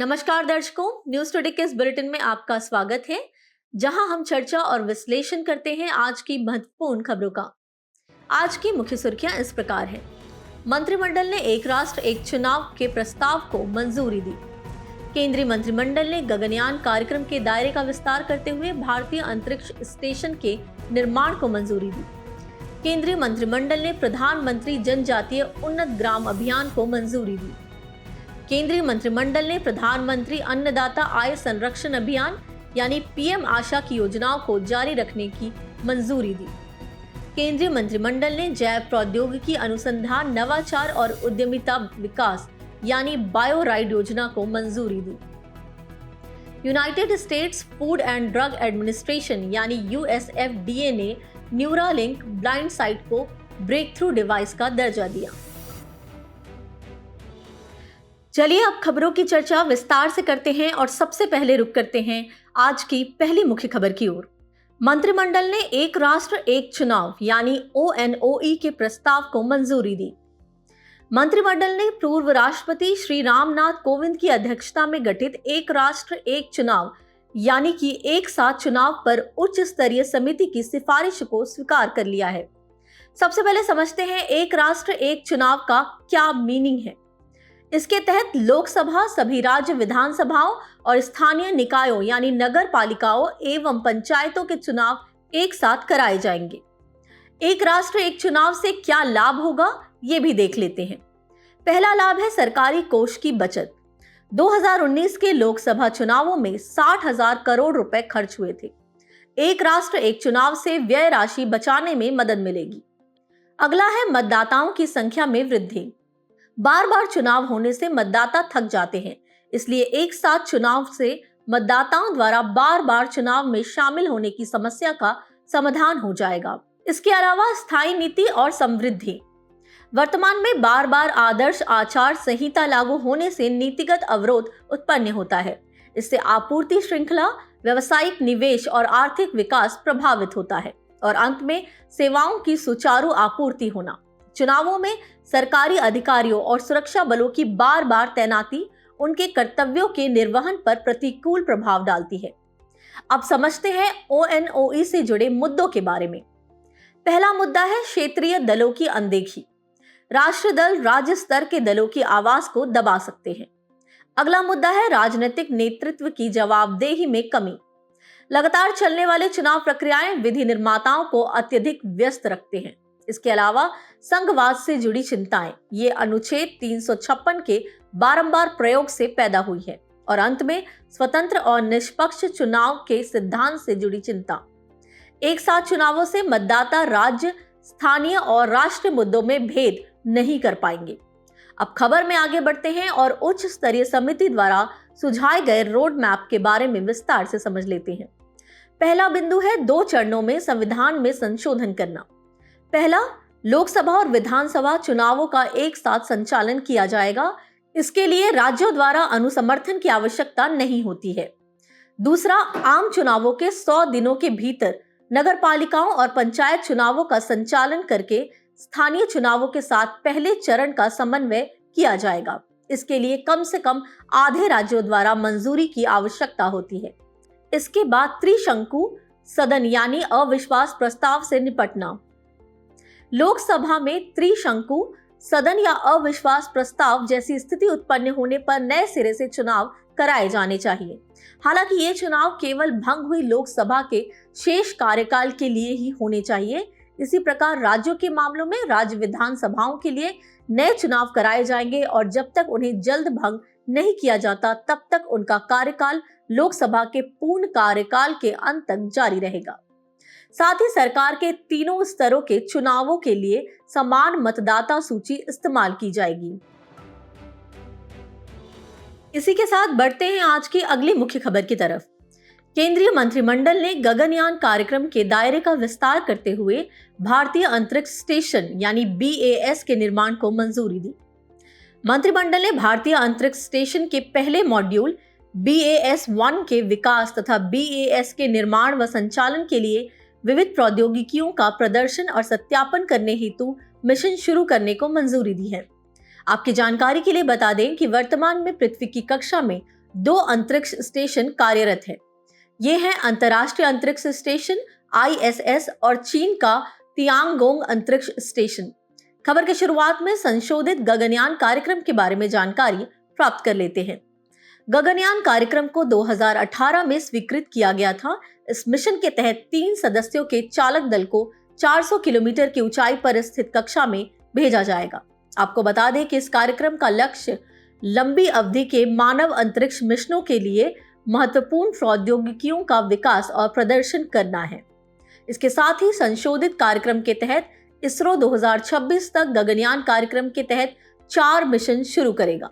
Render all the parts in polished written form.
नमस्कार दर्शकों, news today के इस बुलेटिन में आपका स्वागत है, जहां हम चर्चा और विश्लेषण करते हैं आज की महत्वपूर्ण खबरों का। आज की मुख्य सुर्खियां इस प्रकार हैं। मंत्रिमंडल ने एक राष्ट्र एक चुनाव के प्रस्ताव को मंजूरी दी। केंद्रीय मंत्रिमंडल ने गगनयान कार्यक्रम के दायरे का विस्तार करते हुए भारतीय अंतरिक्ष स्टेशन के निर्माण को मंजूरी दी। केंद्रीय मंत्रिमंडल ने प्रधानमंत्री जनजातीय उन्नत ग्राम अभियान को मंजूरी दी। केंद्रीय मंत्रिमंडल ने प्रधानमंत्री अन्नदाता आय संरक्षण अभियान यानी पीएम आशा की योजनाओं को जारी रखने की मंजूरी दी। केंद्रीय मंत्रिमंडल ने जैव प्रौद्योगिकी अनुसंधान नवाचार और उद्यमिता विकास यानी बायो राइड योजना को मंजूरी दी। United States Food and Drug Administration यानी यूएसएफडीए ने न्यूरालिंक ब्लाइंड साइट को ब्रेक थ्रू डिवाइस का दर्जा दिया। चलिए अब खबरों की चर्चा विस्तार से करते हैं और सबसे पहले रुक करते हैं आज की पहली मुख्य खबर की ओर। मंत्रिमंडल ने एक राष्ट्र एक चुनाव यानी ONOE के प्रस्ताव को मंजूरी दी। मंत्रिमंडल ने पूर्व राष्ट्रपति श्री रामनाथ कोविंद की अध्यक्षता में गठित एक राष्ट्र एक चुनाव यानी कि एक साथ चुनाव पर उच्च स्तरीय समिति की सिफारिश को स्वीकार कर लिया है। सबसे पहले समझते हैं एक राष्ट्र एक चुनाव का क्या मीनिंग है। इसके तहत लोकसभा, सभी राज्य विधानसभाओं और स्थानीय निकायों यानी नगर पालिकाओं एवं पंचायतों के चुनाव एक साथ कराए जाएंगे। एक राष्ट्र एक चुनाव से क्या लाभ होगा, ये भी देख लेते हैं। पहला लाभ है सरकारी कोष की बचत। 2019 के लोकसभा चुनावों में 60,000 करोड़ रुपए खर्च हुए थे। एक राष्ट्र एक चुनाव से व्यय राशि बचाने में मदद मिलेगी। अगला है मतदाताओं की संख्या में वृद्धि। बार बार चुनाव होने से मतदाता थक जाते हैं, इसलिए एक साथ चुनाव से मतदाताओं द्वारा बार बार चुनाव में शामिल होने की समस्या का समाधान हो जाएगा। इसके अलावा स्थायी नीति और समृद्धि। वर्तमान में बार बार आदर्श आचार संहिता लागू होने से नीतिगत अवरोध उत्पन्न होता है। इससे आपूर्ति श्रृंखला, व्यवसायिक निवेश और आर्थिक विकास प्रभावित होता है और अंत में सेवाओं की सुचारू आपूर्ति होना। चुनावों में सरकारी अधिकारियों और सुरक्षा बलों की बार बार तैनाती उनके कर्तव्यों के निर्वहन पर प्रतिकूल प्रभाव डालती है। अब समझते हैं ONOE से जुड़े मुद्दों के बारे में। पहला मुद्दा है क्षेत्रीय दलों की अनदेखी। राष्ट्रीय दल राज्य स्तर के दलों की आवाज को दबा सकते हैं। अगला मुद्दा है राजनीतिक नेतृत्व की जवाबदेही में कमी। लगातार चलने वाले चुनाव प्रक्रियाएं विधि निर्माताओं को अत्यधिक व्यस्त रखते हैं। इसके अलावा संघवाद से जुड़ी चिंताएं, ये अनुच्छेद 356 के बारंबार प्रयोग से पैदा हुई है। और अंत में स्वतंत्र और निष्पक्ष चुनाव के सिद्धांत से जुड़ी चिंता। एक साथ चुनावों से मतदाता राज्य, स्थानीय और राष्ट्रीय मुद्दों में भेद नहीं कर पाएंगे। अब खबर में आगे बढ़ते हैं और उच्च स्तरीय समिति द्वारा सुझाए गए रोड मैप के बारे में विस्तार से समझ लेते हैं। पहला बिंदु है 2 चरणों में संविधान में संशोधन करना। पहला, लोकसभा और विधानसभा चुनावों का एक साथ संचालन किया जाएगा। इसके लिए राज्यों द्वारा अनुसमर्थन की आवश्यकता नहीं होती है। दूसरा, आम चुनावों के 100 दिनों के भीतर नगर पालिकाओं और पंचायत चुनावों का संचालन करके स्थानीय चुनावों के साथ पहले चरण का समन्वय किया जाएगा। इसके लिए कम से कम आधे राज्यों द्वारा मंजूरी की आवश्यकता होती है। इसके बाद त्रिशंकु सदन यानी अविश्वास प्रस्ताव से निपटना। लोकसभा में त्रिशंकु सदन या अविश्वास प्रस्ताव जैसी स्थिति उत्पन्न होने पर नए सिरे से चुनाव कराए जाने चाहिए। हालांकि ये चुनाव केवल भंग हुई लोकसभा के शेष कार्यकाल के लिए ही होने चाहिए। इसी प्रकार राज्यों के मामलों में राज्य विधानसभाओं के लिए नए चुनाव कराए जाएंगे और जब तक उन्हें जल्द भंग नहीं किया जाता तब तक उनका कार्यकाल लोकसभा के पूर्ण कार्यकाल के अंत तक जारी रहेगा। साथ ही सरकार के तीनों स्तरों के चुनावों के लिए समान मतदाता सूची इस्तेमाल की जाएगी। इसी के साथ बढ़ते हैं आज की अगली मुख्य खबर की तरफ। केंद्रीय मंत्रिमंडल ने गगनयान कार्यक्रम के दायरे का विस्तार करते हुए भारतीय अंतरिक्ष स्टेशन यानी BAS के निर्माण को मंजूरी दी। मंत्रिमंडल ने भारतीय अंतरिक्ष स्टेशन के पहले मॉड्यूल BAS-1 के विकास तथा BAS के निर्माण व संचालन के लिए विविध प्रौद्योगिकियों का प्रदर्शन और सत्यापन करने हेतु मिशन शुरू करने को मंजूरी दी है। आपकी जानकारी के लिए बता दें कि वर्तमान में पृथ्वी की कक्षा में 2 अंतरिक्ष स्टेशन कार्यरत हैं। ये हैं अंतर्राष्ट्रीय अंतरिक्ष स्टेशन ISS और चीन का तियांगोंग अंतरिक्ष स्टेशन। खबर की शुरुआत में संशोधित गगनयान कार्यक्रम के बारे में जानकारी प्राप्त कर लेते हैं। गगनयान कार्यक्रम को 2018 में स्वीकृत किया गया था। इस मिशन के तहत 3 सदस्यों के चालक दल को 400 किलोमीटर की ऊंचाई पर स्थित कक्षा में भेजा जाएगा। आपको बता दें कि इस कार्यक्रम का लक्ष्य लंबी अवधि के मानव अंतरिक्ष मिशनों के लिए महत्वपूर्ण प्रौद्योगिकियों का विकास और प्रदर्शन करना है। इसके साथ ही संशोधित कार्यक्रम के तहत इसरो 2026 तक गगनयान कार्यक्रम के तहत 4 मिशन शुरू करेगा।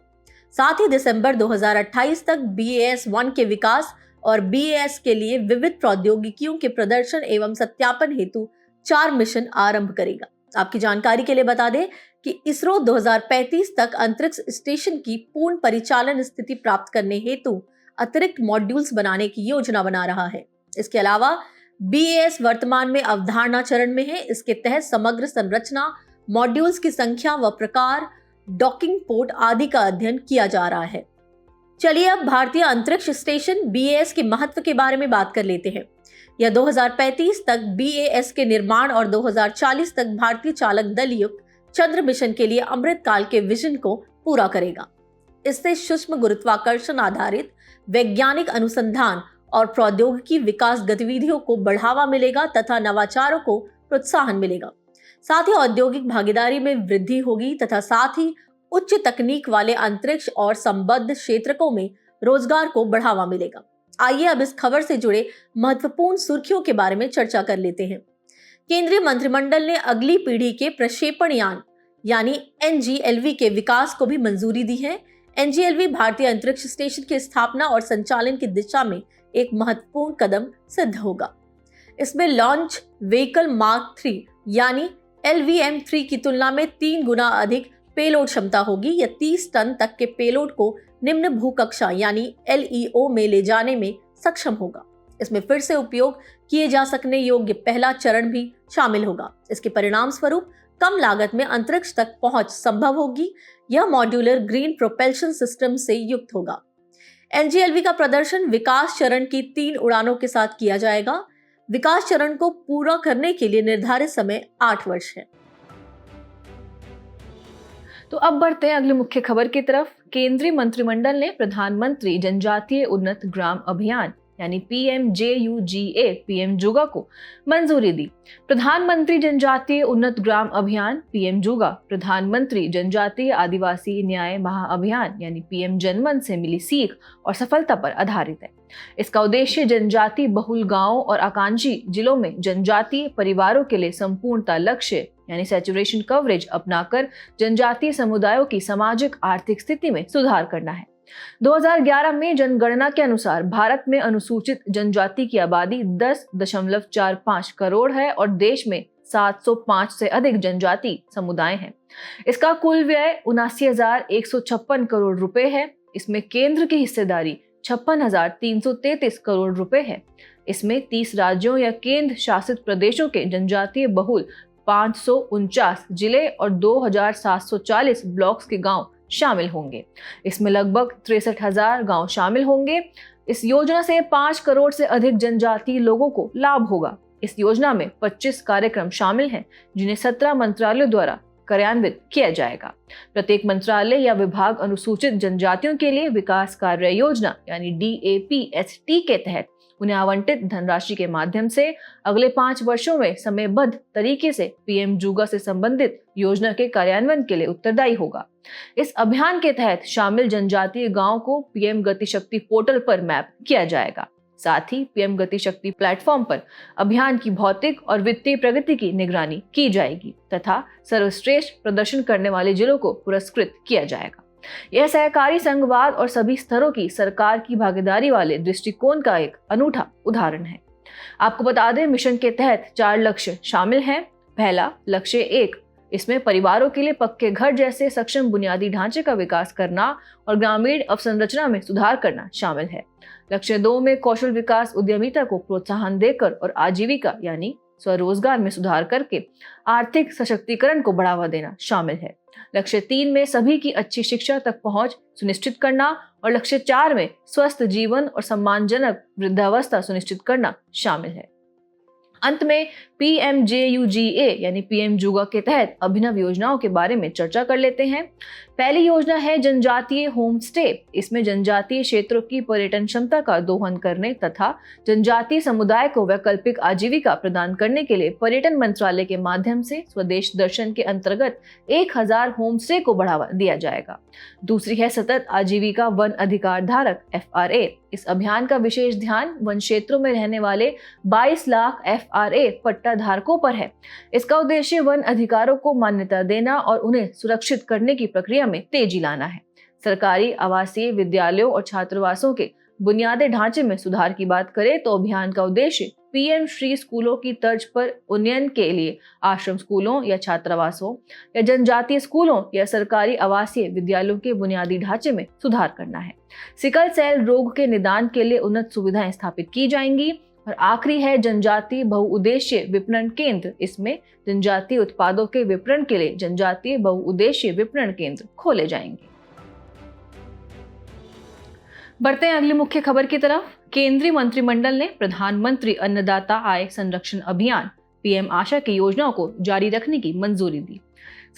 साथ ही दिसंबर 2028 तक BAS-1 के विकास और BAS के लिए विविध प्रौद्योगिकियों के प्रदर्शन एवं सत्यापन हेतु 4 मिशन आरंभ करेगा। आपकी जानकारी के लिए बता दें कि इसरो 2035 तक अंतरिक्ष स्टेशन की पूर्ण परिचालन स्थिति प्राप्त करने हेतु अतिरिक्त मॉड्यूल्स बनाने की योजना बना रहा है। इसके अलावा BAS वर्तमान में अवधारणा चरण में है। इसके तहत समग्र संरचना, मॉड्यूल्स की संख्या व प्रकार, डॉकिंग पोर्ट आदि का अध्ययन किया जा रहा है। चलिए अब भारतीय अंतरिक्ष स्टेशन BAS के महत्व के बारे में बात कर लेते हैं। यह 2035 तक BAS के निर्माण और 2040 तक भारतीय चालक दल युक्त चंद्र मिशन के लिए अमृत काल के विजन को पूरा करेगा। इससे सूक्ष्म गुरुत्वाकर्षण आधारित वैज्ञानिक अनुसंधान और प्रौद्योगिकी विकास गतिविधियों को बढ़ावा मिलेगा तथा नवाचारों को प्रोत्साहन मिलेगा। साथ ही औद्योगिक भागीदारी में वृद्धि होगी तथा साथ ही उच्च तकनीक वाले अंतरिक्ष और संबद्ध क्षेत्रों में रोजगार को बढ़ावा मिलेगा। आइए अब इस खबर से जुड़े महत्वपूर्ण सुर्खियों के बारे में चर्चा कर लेते हैं। केंद्रीय मंत्रिमंडल ने अगली पीढ़ी के प्रक्षेपण यान यानी NGLV के विकास को भी मंजूरी दी है। NGLV भारतीय अंतरिक्ष स्टेशन की स्थापना और संचालन की दिशा में एक महत्वपूर्ण कदम सिद्ध होगा। इसमें लॉन्च व्हीकल मार्क 3 यानी LVM-3 की तुलना में 3 गुना अधिक पेलोड क्षमता होगी। यह 30 टन तक के पेलोड को निम्न भूकक्षा यानी LEO में ले जाने में सक्षम होगा। इसमें फिर से उपयोग किए जा सकने योग्य पहला चरण भी शामिल होगा। इसके परिणाम स्वरूप कम लागत में अंतरिक्ष तक पहुंच संभव होगी। यह मॉड्यूलर ग्रीन प्रोपल्शन सिस्टम से युक्त होगा। NGLV का प्रदर्शन विकास चरण की 3 उड़ानों के साथ किया जाएगा। विकास चरण को पूरा करने के लिए निर्धारित समय 8 वर्ष है। तो अब बढ़ते हैं अगली मुख्य खबर की तरफ। केंद्रीय मंत्रिमंडल ने प्रधानमंत्री जनजातीय उन्नत ग्राम अभियान यानी PMJUGA PM-JUGA को मंजूरी दी। प्रधानमंत्री जनजातीय उन्नत ग्राम अभियान PM-JUGA प्रधानमंत्री जनजातीय आदिवासी न्याय महाअभियान यानी PM-JNMN से मिली सीख और सफलता पर आधारित है। इसका उद्देश्य जनजाति बहुल गांवों और आकांक्षी जिलों में जनजातीय परिवारों के लिए संपूर्णता लक्ष्य यानी सैचुरेशन कवरेज अपनाकर जनजातीय समुदायों की सामाजिक आर्थिक स्थिति में सुधार करना है। 2011 में जनगणना के अनुसार भारत में अनुसूचित जनजाति की आबादी 10.45 करोड़ है और देश में 705 से अधिक जनजाति समुदाय हैं। इसका कुल व्यय 79,156 करोड़ रुपए है। इसमें केंद्र की हिस्सेदारी 56,333 करोड़ रुपए है। इसमें 30 राज्यों या केंद्र शासित प्रदेशों के जनजातीय बहुल 549 जिले और 2,740 ब्लॉक्स के गांव शामिल होंगे। इसमें लगभग 63,000 गांव शामिल होंगे। इस योजना से 5 करोड़ से अधिक जनजातीय लोगों को लाभ होगा। इस योजना में 25 कार्यक्रम शामिल हैं जिन्हें 17 मंत्रालयों द्वारा कार्यान्वित किया जाएगा। प्रत्येक मंत्रालय या विभाग अनुसूचित जनजातियों के लिए विकास कार्य योजना यानी DAPST के तहत उन्हें आवंटित धनराशि के माध्यम से अगले 5 वर्षों में समयबद्ध तरीके से PM-JUGA से संबंधित योजना के कार्यान्वयन के लिए उत्तरदायी होगा। इस अभियान के तहत शामिल जनजातीय गांव को PM गति शक्ति पोर्टल पर मैप किया जाएगा। साथ ही PM गति शक्ति प्लेटफॉर्म पर अभियान की भौतिक और वित्तीय प्रगति की निगरानी की जाएगी तथा सर्वश्रेष्ठ प्रदर्शन करने वाले जिलों को पुरस्कृत किया जाएगा। यह सहकारी संघवाद और सभी स्तरों की सरकार की भागीदारी वाले दृष्टिकोण का एक अनूठा उदाहरण है। आपको बता दें, मिशन के तहत 4 लक्ष्य शामिल हैं। पहला लक्ष्य 1, इसमें परिवारों के लिए पक्के घर जैसे सक्षम बुनियादी ढांचे का विकास करना और ग्रामीण अवसंरचना में सुधार करना शामिल है। लक्ष्य 2 में कौशल विकास उद्यमिता को प्रोत्साहन देकर और आजीविका यानी स्वरोजगार में सुधार करके आर्थिक सशक्तिकरण को बढ़ावा देना शामिल है। लक्ष्य 3 में सभी की अच्छी शिक्षा तक पहुंच सुनिश्चित करना और लक्ष्य 4 में स्वस्थ जीवन और सम्मानजनक वृद्धावस्था सुनिश्चित करना शामिल है। अंत में PMJUGA यानी PM जुगा के तहत अभिनव योजनाओं के बारे में चर्चा कर लेते हैं। पहली योजना है जनजातीय होम स्टे। इसमें जनजातीय क्षेत्रों की पर्यटन क्षमता का दोहन करने तथा जनजातीय समुदाय को वैकल्पिक आजीविका प्रदान करने के लिए पर्यटन मंत्रालय के माध्यम से स्वदेश दर्शन के अंतर्गत 1000 होम स्टे को बढ़ावा दिया जाएगा। दूसरी है सतत आजीविका वन अधिकार धारक FRA। इस अभियान का विशेष ध्यान वन क्षेत्रों में रहने वाले 22 लाख FRA पट्टा धारकों पर है। इसका उद्देश्य वन अधिकारों को मान्यता देना और उन्हें सुरक्षित करने की प्रक्रिया में तेजी लाना है। सरकारी आवासीय विद्यालयों और छात्रावासों के बुनियादी ढांचे में सुधार की बात करें तो अभियान का उद्देश्य PM श्री स्कूलों की तर्ज पर उन्नयन के लिए आश्रम स्कूलों या छात्रावासों या जनजातीय स्कूलों या सरकारी आवासीय विद्यालयों के बुनियादी ढांचे में सुधार करना है। सिकल सेल रोग के निदान के लिए उन्नत सुविधाएं स्थापित की जाएंगी। और आखिरी है जनजातीय बहुउद्देशीय विपणन केंद्र। इसमें जनजातीय उत्पादों के विपणन के लिए जनजातीय बहुउद्देशीय विपणन केंद्र खोले जाएंगे। बढ़ते हैं अगली मुख्य खबर की तरफ। केंद्रीय मंत्रिमंडल ने प्रधानमंत्री अन्नदाता आय संरक्षण अभियान PM आशा की योजनाओं को जारी रखने की मंजूरी दी।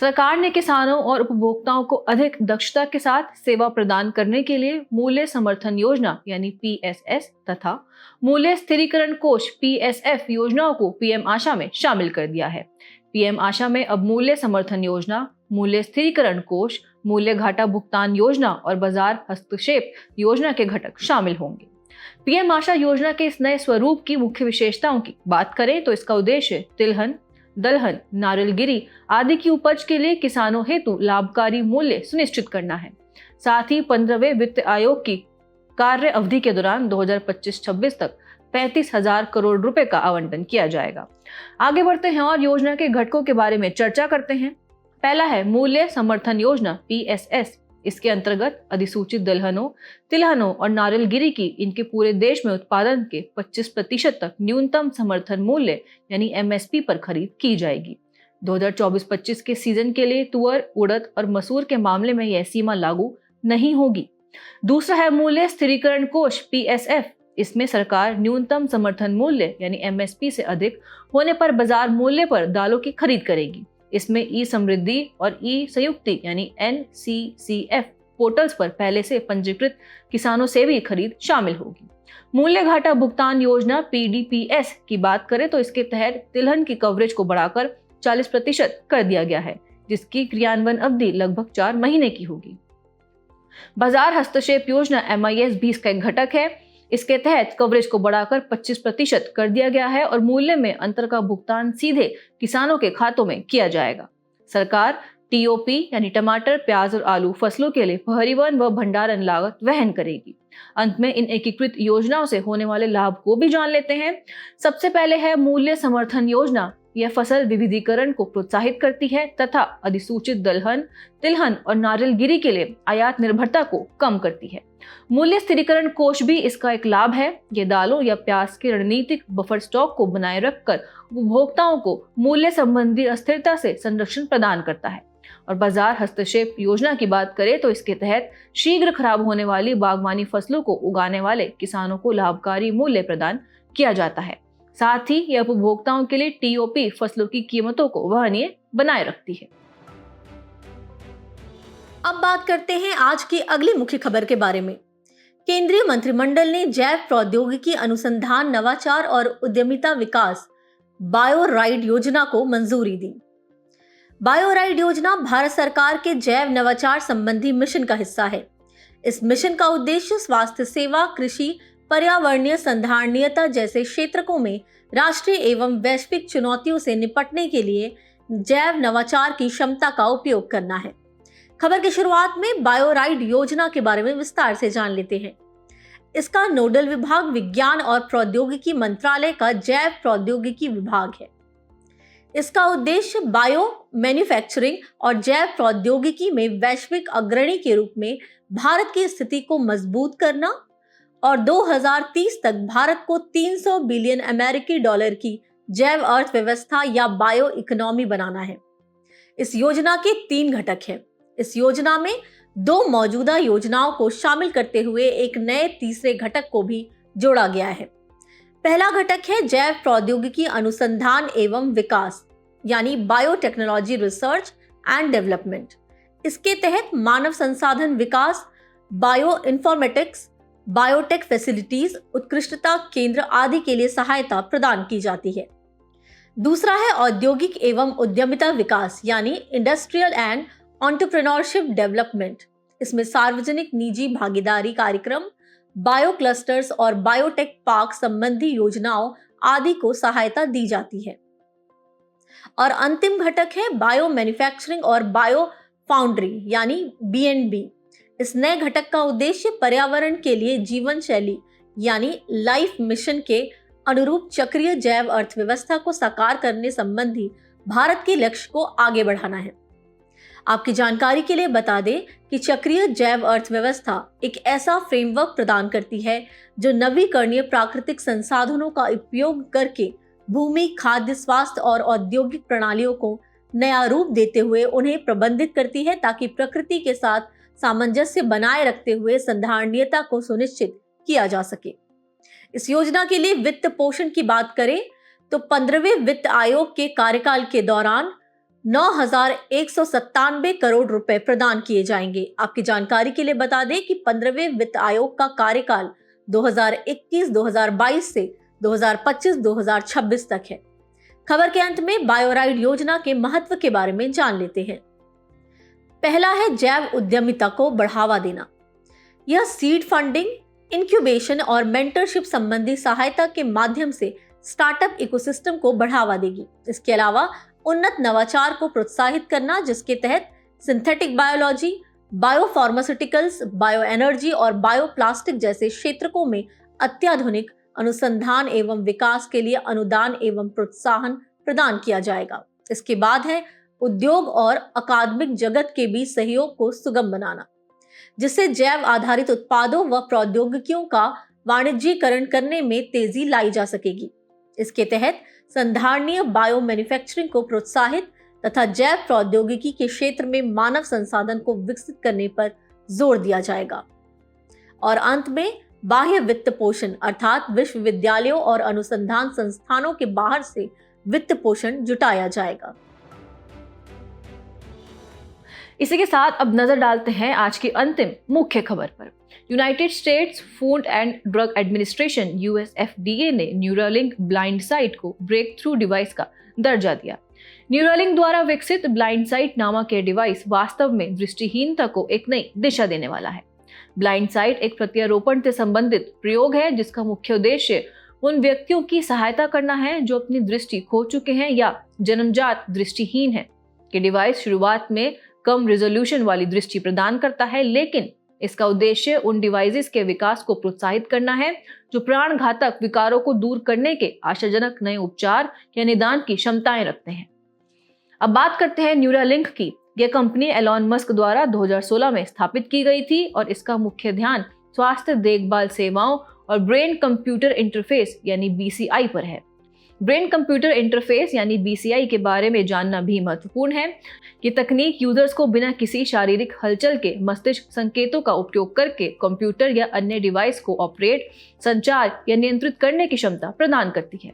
सरकार ने किसानों और उपभोक्ताओं को अधिक दक्षता के साथ सेवा प्रदान करने के लिए मूल्य समर्थन योजना यानी PSS तथा मूल्य स्थिरीकरण कोष PSF योजनाओं को PM आशा में शामिल कर दिया है। PM आशा में अब मूल्य समर्थन योजना, मूल्य स्थिरीकरण कोष, मूल्य घाटा भुगतान योजना और बाजार हस्तक्षेप योजना के घटक शामिल होंगे। PM आशा योजना के इस नए स्वरूप की मुख्य विशेषताओं की बात करें तो इसका उद्देश्य तिलहन, दलहन, नारियलगिरी आदि की उपज के लिए किसानों हेतु लाभकारी मूल्य सुनिश्चित करना है। साथ ही 15वें वित्त आयोग की कार्य अवधि के दौरान 2025-26 तक 35,000 करोड़ रुपए का आवंटन किया जाएगा। आगे बढ़ते हैं और योजना के घटकों के बारे में चर्चा करते हैं। पहला है मूल्य समर्थन योजना PSS। इसके अंतर्गत अधिसूचित दलहनों, तिलहनों और नारियलगिरी की इनके पूरे देश में उत्पादन के 25% तक न्यूनतम समर्थन मूल्य यानी MSP पर खरीद की जाएगी। 2024-25 के सीजन के लिए तुअर, उड़द और मसूर के मामले में यह सीमा लागू नहीं होगी। दूसरा है मूल्य स्थिरीकरण कोष PSF। इसमें सरकार न्यूनतम समर्थन मूल्य यानी MSP से अधिक होने पर बाजार मूल्य पर दालों की खरीद करेगी। इसमें ई समृद्धि और ई संयुक्ति यानी NCCF पोर्टल्स पर पहले से पंजीकृत किसानों से भी खरीद शामिल होगी। मूल्य घाटा भुगतान योजना PDPS की बात करें तो इसके तहत तिलहन की कवरेज को बढ़ाकर 40% कर दिया गया है, जिसकी क्रियान्वयन अवधि लगभग 4 महीने की होगी। बाजार हस्तक्षेप योजना MIS भी इसका एक घटक है। इसके तहत कवरेज को बढ़ाकर 25% कर दिया गया है और मूल्य में अंतर का भुगतान सीधे किसानों के खातों में किया जाएगा। सरकार TOP यानी टमाटर, प्याज और आलू फसलों के लिए परिवहन व भंडारण लागत वहन करेगी। अंत में इन एकीकृत योजनाओं से होने वाले लाभ को भी जान लेते हैं। सबसे पहले है मूल्य समर्थन योजना। यह फसल विविधीकरण को प्रोत्साहित करती है तथा अधिसूचित दलहन, तिलहन और नारियलगिरी के लिए आयात निर्भरता को कम करती है। मूल्य स्थिरीकरण कोष भी इसका एक लाभ है। ये दालों या प्याज के रणनीतिक बफर स्टॉक को बनाए रखकर उपभोक्ताओं को मूल्य संबंधी अस्थिरता से संरक्षण प्रदान करता है। और बाजार हस्तक्षेप योजना की बात करें तो इसके तहत शीघ्र खराब होने वाली बागवानी फसलों को उगाने वाले किसानों को लाभकारी मूल्य प्रदान किया जाता है। साथ ही यह उपभोक्ताओं के लिए TOP फसलों की कीमतों को वहनीय बनाए रखती है। अब बात करते हैं आज की अगली मुख्य खबर के बारे में। केंद्रीय मंत्रिमंडल ने जैव प्रौद्योगिकी अनुसंधान, नवाचार और उद्यमिता विकास बायोराइड योजना को मंजूरी दी। बायोराइड योजना भारत सरकार के जैव नवाचार संबंधी मिशन का हिस्सा है। इस मिशन का उद्देश्य स्वास्थ्य सेवा, कृषि, पर्यावरणीय संधारणीयता जैसे क्षेत्रों में राष्ट्रीय एवं वैश्विक चुनौतियों से निपटने के लिए जैव नवाचार की क्षमता का उपयोग करना है। खबर की शुरुआत में बायोराइड योजना के बारे में विस्तार से जान लेते हैं। इसका नोडल विभाग विज्ञान और प्रौद्योगिकी मंत्रालय का जैव प्रौद्योगिकी विभाग है। इसका उद्देश्य बायो मैन्युफैक्चरिंग और जैव प्रौद्योगिकी में वैश्विक अग्रणी के रूप में भारत की स्थिति को मजबूत करना और 2030 तक भारत को $300 बिलियन की जैव अर्थव्यवस्था या बायो इकोनॉमी बनाना है। इस योजना के 3 घटक हैं। इस योजना में 2 मौजूदा योजनाओं को शामिल करते हुए एक नए तीसरे घटक को भी जोड़ा गया है। पहला घटक है जैव प्रौद्योगिकी अनुसंधान एवं विकास यानी बायोटेक्नोलॉजी रिसर्च एंड डेवलपमेंट। इसके तहत मानव संसाधन विकास, बायो इन्फॉर्मेटिक्स, बायोटेक फैसिलिटीज, उत्कृष्टता केंद्र आदि के लिए सहायता प्रदान की जाती है। दूसरा है औद्योगिक एवं उद्यमिता विकास यानी इंडस्ट्रियल एंड एंटरप्रेन्योरशिप डेवलपमेंट। इसमें सार्वजनिक निजी भागीदारी कार्यक्रम, बायो क्लस्टर्स और बायोटेक पार्क संबंधी योजनाओं आदि को सहायता दी जाती है। और अंतिम घटक है बायो मैन्युफैक्चरिंग और बायो फाउंड्री यानी B&B। इस नए घटक का उद्देश्य पर्यावरण के लिए जीवन शैली यानी लाइफ मिशन के अनुरूप चक्रीय जैव अर्थव्यवस्था को साकार करने संबंधी भारत के लक्ष्य को आगे बढ़ाना है। आपकी जानकारी के लिए बता दें कि चक्रीय जैव अर्थव्यवस्था एक ऐसा फ्रेमवर्क प्रदान करती है जो नवीकरणीय प्राकृतिक संसाधनों का उपयोग करके भूमि, खाद्य, स्वास्थ्य और औद्योगिक प्रणालियों को नया रूप देते हुए उन्हें प्रबंधित करती है ताकि प्रकृति के साथ सामंजस्य बनाए रखते हुए संधारणीयता को सुनिश्चित किया जा सके। इस योजना के लिए वित्त पोषण की बात करें तो 15वें वित्त आयोग के कार्यकाल के दौरान 9,197 करोड़ रुपए प्रदान किए जाएंगे। आपकी जानकारी के लिए बता दें कि 15वें वित्त आयोग का कार्यकाल 2021-2022 से 2025-2026 तक है। खबर के अंत में बायोराइड योजना के महत्व के बारे में जान लेते हैं। पहला है जैव उद्यमिता को बढ़ावा देना। यह सीड फंडिंग, इंक्यूबेशन और मेंटरशिप संबंधी सहायता के माध्यम से स्टार्टअप इकोसिस्टम को बढ़ावा देगी। इसके अलावा उन्नत नवाचार को प्रोत्साहित करना जिसके तहत synthetic biology, biopharmaceuticals, bio energy और बायोप्लास्टिक जैसे क्षेत्रों में अत्याधुनिक अनुसंधान एवं विकास के लिए अनुदान एवं प्रोत्साहन प्रदान किया जाएगा। इसके बाद है उद्योग और अकादमिक जगत के बीच सहयोग को सुगम बनाना, जिससे जैव आधारित उत्पादों व प्रौद्योगिकियों का वाणिज्यीकरण करने में तेजी लाई जा सकेगी। इसके तहत संधारणीय बायो मैन्युफैक्चरिंग को प्रोत्साहित तथा जैव प्रौद्योगिकी के क्षेत्र में मानव संसाधन को विकसित करने पर जोर दिया जाएगा। और अंत में बाह्य वित्त पोषण अर्थात विश्वविद्यालयों और अनुसंधान संस्थानों के बाहर से वित्त पोषण जुटाया जाएगा। इसी के साथ अब नजर डालते हैं आज की अंतिम मुख्य खबर पर। United States Food and Drug administration USFDA ने न्यूरालिंक ब्लाइंड साइट को ब्रेक थ्रू डिवाइस का दर्जा दिया। न्यूरालिंक द्वारा विकसित ब्लाइंड साइट नामक यह डिवाइस वास्तव में दृष्टिहीनता को एक नई दिशा देने वाला है। ब्लाइंड साइट एक प्रत्यारोपण से संबंधित प्रयोग है जिसका मुख्य उद्देश्य उन व्यक्तियों की सहायता करना है जो अपनी दृष्टि खो चुके हैं या जन्मजात दृष्टिहीन हैं। ये डिवाइस शुरुआत में कम रिजोल्यूशन वाली दृष्टि प्रदान करता है, लेकिन इसका उद्देश्य उन डिवाइसेस के विकास को प्रोत्साहित करना है जो प्राणघातक विकारों को दूर करने के आशाजनक नए उपचार या निदान की क्षमताएं रखते हैं। अब बात करते हैं न्यूरालिंक की। यह कंपनी एलॉन मस्क द्वारा 2016 में स्थापित की गई थी और इसका मुख्य ध्यान स्वास्थ्य देखभाल सेवाओं और ब्रेन कंप्यूटर इंटरफेस यानी BCI पर है। ब्रेन कंप्यूटर इंटरफेस यानी BCI के बारे में जानना भी महत्वपूर्ण है। ये तकनीक यूजर्स को बिना किसी शारीरिक हलचल के मस्तिष्क संकेतों का उपयोग करके कंप्यूटर या अन्य डिवाइस को ऑपरेट, संचार या नियंत्रित करने की क्षमता प्रदान करती है।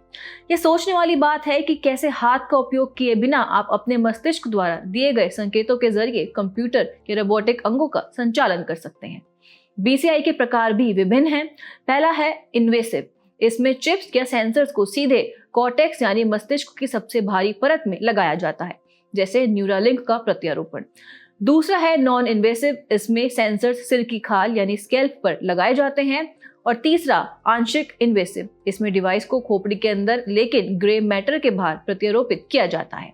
यह सोचने वाली बात है कि कैसे हाथ का उपयोग किए बिना आप अपने मस्तिष्क द्वारा दिए गए संकेतों के जरिए कंप्यूटर या रोबोटिक अंगों का संचालन कर सकते हैं। BCI के प्रकार भी विभिन्न हैं। पहला है इन्वेसिव। इसमें चिप्स या सेंसर्स को सीधे कॉर्टेक्स यानी मस्तिष्क की सबसे भारी परत में लगाया जाता है, जैसे न्यूरालिंक का प्रत्यारोपण। दूसरा है नॉन इन्वेसिव। इसमें सेंसर्स सिर की खाल यानी स्कैल्प पर लगाए जाते हैं। और तीसरा आंशिक इन्वेसिव। इसमें डिवाइस को खोपड़ी के अंदर लेकिन ग्रे मैटर के बाहर प्रत्यारोपित किया जाता है।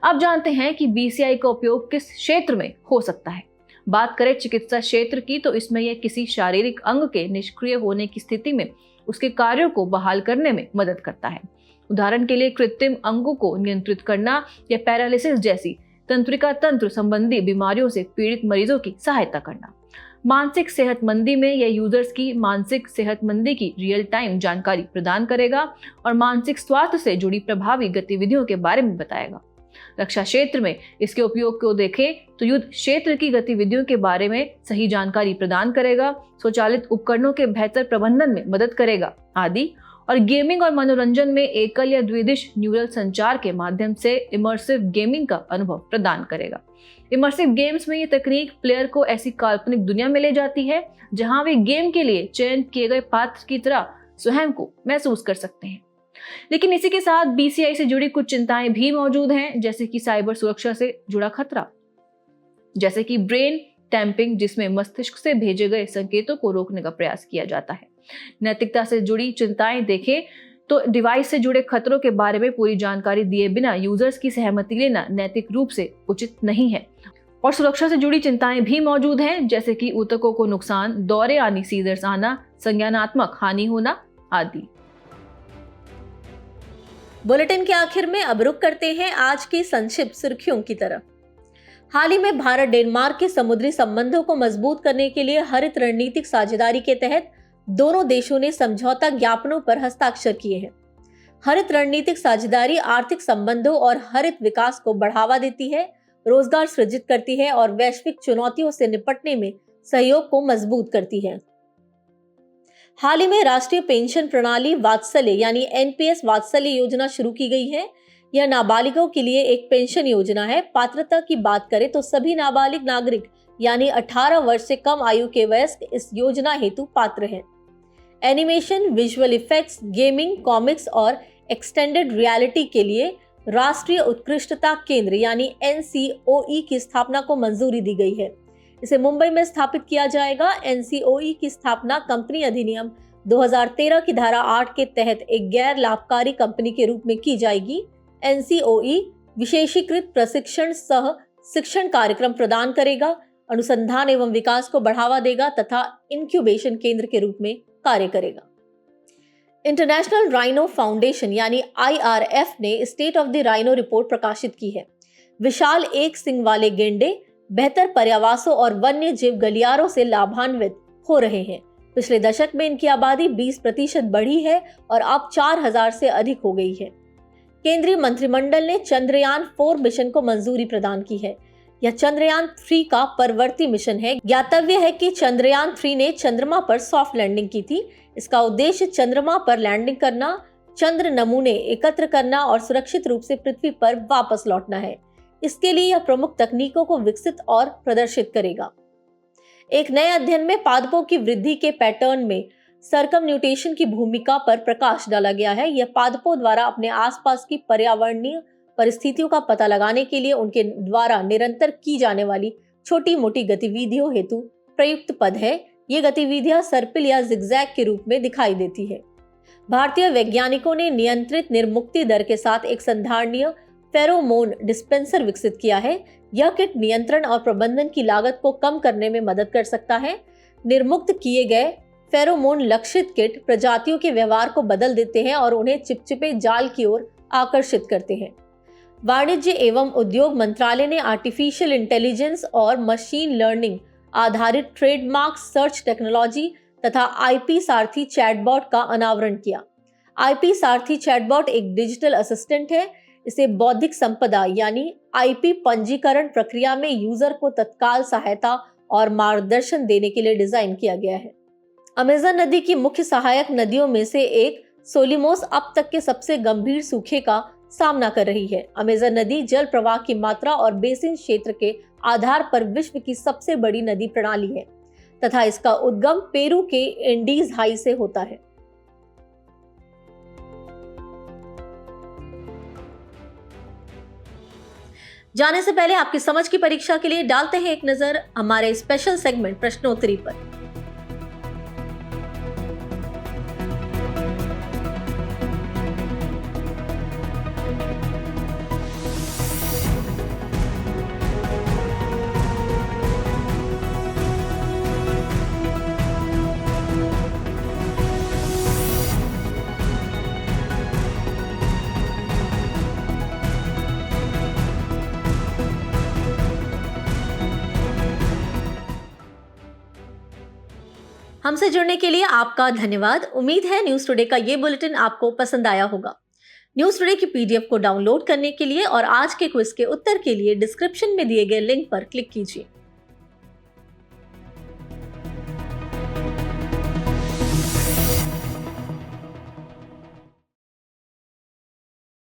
अब जानते हैं कि BCI का उपयोग किस क्षेत्र में हो सकता है। बात करें चिकित्सा क्षेत्र की तो इसमें यह किसी शारीरिक अंग के निष्क्रिय होने की स्थिति में उसके कार्यों को बहाल करने में मदद करता है। उदाहरण के लिए कृत्रिम अंगों को नियंत्रित करना या पैरालिसिस जैसी तंत्रिका तंत्र संबंधी बीमारियों से पीड़ित मरीजों की सहायता करना। मानसिक सेहतमंदी में यह यूजर्स की मानसिक सेहतमंदी की रियल टाइम जानकारी प्रदान करेगा और मानसिक स्वास्थ्य से जुड़ी प्रभावी गतिविधियों के बारे में बताएगा। रक्षा क्षेत्र में इसके उपयोग को देखें तो युद्ध क्षेत्र की गतिविधियों के बारे में सही जानकारी प्रदान करेगा, स्वचालित उपकरणों के बेहतर प्रबंधन में मदद करेगा आदि। और गेमिंग और मनोरंजन में एकल या द्विदिश न्यूरल संचार के माध्यम से इमर्सिव गेमिंग का अनुभव प्रदान करेगा। इमर्सिव गेम्स में ये तकनीक प्लेयर को ऐसी काल्पनिक दुनिया में ले जाती है जहां वे गेम के लिए चयन किए गए पात्र की तरह स्वयं को महसूस कर सकते हैं। लेकिन इसी के साथ BCI से जुड़ी कुछ चिंताएं भी मौजूद हैं, जैसे कि साइबर सुरक्षा से जुड़ा खतरा, जैसे कि ब्रेन टैंपिंग, जिसमें मस्तिष्क से भेजे गए संकेतों को रोकने का प्रयास किया जाता है। नैतिकता से जुड़ी चिंताएं देखें तो डिवाइस से जुड़े खतरों के बारे में पूरी जानकारी दिए बिना यूजर्स की सहमति लेना नैतिक रूप से उचित नहीं है। और सुरक्षा से जुड़ी चिंताएं भी मौजूद हैं, जैसे कि ऊतकों को नुकसान, दौरे यानी सीजर्स आना, संज्ञानात्मक हानि होना आदि। बुलेटिन के आखिर में अब रुक करते हैं आज की संक्षिप्त सुर्खियों की तरफ। हाल ही में भारत डेनमार्क के समुद्री संबंधों को मजबूत करने के लिए हरित रणनीतिक साझेदारी के तहत दोनों देशों ने समझौता ज्ञापनों पर हस्ताक्षर किए हैं। हरित रणनीतिक साझेदारी आर्थिक संबंधों और हरित विकास को बढ़ावा देती है, रोजगार सृजित करती है और वैश्विक चुनौतियों से निपटने में सहयोग को मजबूत करती है। हाल ही में राष्ट्रीय पेंशन प्रणाली वात्सल्य यानी NPS वात्सल्य योजना शुरू की गई है। यह नाबालिगों के लिए एक पेंशन योजना है। पात्रता की बात करें तो सभी नाबालिग नागरिक यानी 18 वर्ष से कम आयु के वयस्क इस योजना हेतु पात्र हैं। Animation, visual effects, gaming, comics और एक्सटेंडेड रियलिटी के लिए राष्ट्रीय उत्कृष्टता केंद्र यानी NCOE की स्थापना को मंजूरी दी गई है। इसे मुंबई में स्थापित किया जाएगा। NCOE की स्थापना कंपनी अधिनियम 2013 की धारा 8 के तहत एक गैर लाभकारी कंपनी के रूप में की जाएगी। NCOE विशेषीकृत प्रशिक्षण सह शिक्षण कार्यक्रम प्रदान करेगा, अनुसंधान एवं विकास को बढ़ावा देगा तथा इंक्यूबेशन केंद्र के रूप में कार्य करेगा। इंटरनेशनल राइनो फाउंडेशन यानी IRF ने state of the rhino report प्रकाशित की है। विशाल एक सिंग वाले गेंडे बेहतर पर्यावासों और वन्य जीव गलियारों से लाभान्वित हो रहे हैं। पिछले दशक में इनकी आबादी 20% बढ़ी है और अब 4000 से अधिक हो गई है। केंद्रीय मंत्रिमंडल ने चंद्रयान 4 मिशन को मंजूरी प्रदान की है। यह चंद्रयान 3 का परवर्ती मिशन है। ज्ञातव्य है कि चंद्रयान 3 ने चंद्रमा पर सॉफ्ट लैंडिंग की थी। इसका उद्देश्य चंद्रमा पर लैंडिंग करना, चंद्र नमूने एकत्र करना और सुरक्षित रूप से पृथ्वी पर वापस लौटना है। इसके लिए यह प्रमुख तकनीकों को विकसित और प्रदर्शित करेगा। एक नए अध्ययन में पादपों की वृद्धि के पैटर्न में सर्कमन्यूटेशन की भूमिका पर प्रकाश डाला गया है। यह पादपों द्वारा अपने आसपास की पर्यावरणीय परिस्थितियों का पता लगाने के लिए उनके द्वारा निरंतर की जाने वाली छोटी मोटी गतिविधियों हेतु प्रयुक्त पद है। ये गतिविधियां सर्पिल या जिगजैग के रूप में दिखाई देती है। भारतीय वैज्ञानिकों ने नियंत्रित निर्मुक्ति दर के साथ एक संधारणीय फेरोमोन डिस्पेंसर विकसित किया है। यह किट नियंत्रण और प्रबंधन की लागत को कम करने में मदद कर सकता है। निर्मुक्त किए गए फेरोमोन लक्षित किट प्रजातियों के व्यवहार को बदल देते हैं और उन्हें चिपचिपे जाल की ओर आकर्षित करते हैं। वाणिज्य एवं उद्योग मंत्रालय ने आर्टिफिशियल इंटेलिजेंस और मशीन लर्निंग आधारित ट्रेडमार्क सर्च टेक्नोलॉजी तथा IP सारथी चैटबॉट का अनावरण किया। IP सारथी चैटबॉट एक डिजिटल असिस्टेंट है। इसे बौद्धिक संपदा यानी IP पंजीकरण प्रक्रिया में यूजर को तत्काल सहायता और मार्गदर्शन देने के लिए डिजाइन किया गया है। अमेज़न नदी की मुख्य सहायक नदियों में से एक सोलिमोस अब तक के सबसे गंभीर सूखे का सामना कर रही है। अमेज़न नदी जल प्रवाह की मात्रा और बेसिन क्षेत्र के आधार पर विश्व की सबसे बड़ी नदी प्रणाली है तथा इसका उद्गम पेरू के एंडीज हाई से होता है। जाने से पहले आपकी समझ की परीक्षा के लिए डालते हैं एक नजर हमारे स्पेशल सेगमेंट प्रश्नोत्तरी पर। हमसे जुड़ने के लिए आपका धन्यवाद। उम्मीद है न्यूज़ टुडे का ये बुलेटिन आपको पसंद आया होगा। न्यूज़ टुडे की PDF को डाउनलोड करने के लिए और आज के क्विज के उत्तर के लिए डिस्क्रिप्शन में दिए गए लिंक पर क्लिक कीजिए।